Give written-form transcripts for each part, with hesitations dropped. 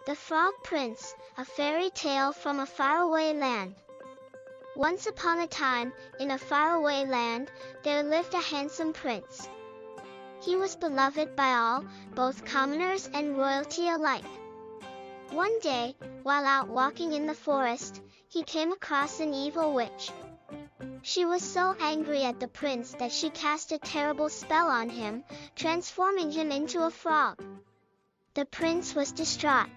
The Frog Prince, a fairy tale from a faraway land. Once upon a time, in a faraway land, there lived a handsome prince. He was beloved by all, both commoners and royalty alike. One day, while out walking in the forest, he came across an evil witch. She was so angry at the prince that she cast a terrible spell on him, transforming him into a frog. The prince was distraught.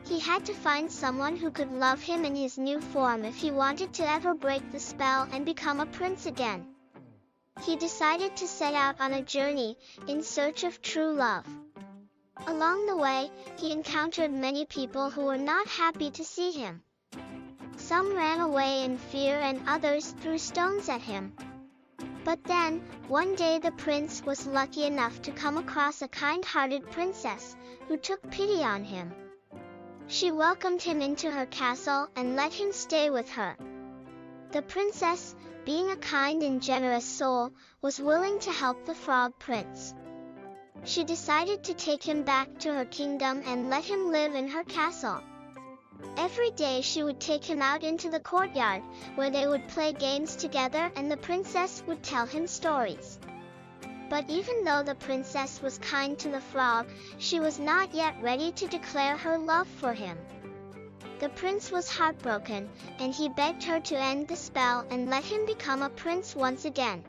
He had to find someone who could love him in his new form if he wanted to ever break the spell and become a prince again. He decided to set out on a journey, in search of true love. Along the way, he encountered many people who were not happy to see him. Some ran away in fear and others threw stones at him. But then, one day the prince was lucky enough to come across a kind-hearted princess, who took pity on him. She welcomed him into her castle and let him stay with her. The princess, being a kind and generous soul, was willing to help the frog prince. She decided to take him back to her kingdom and let him live in her castle. Every day she would take him out into the courtyard, where they would play games together and the princess would tell him stories. But even though the princess was kind to the frog, she was not yet ready to declare her love for him. The prince was heartbroken, and he begged her to end the spell and let him become a prince once again.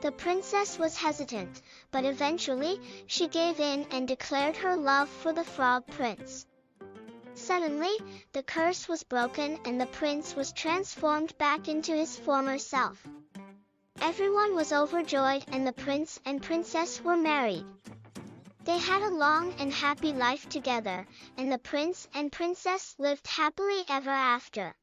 The princess was hesitant, but eventually, she gave in and declared her love for the frog prince. Suddenly, the curse was broken and the prince was transformed back into his former self. Everyone was overjoyed and the prince and princess were married. They had a long and happy life together, and the prince and princess lived happily ever after.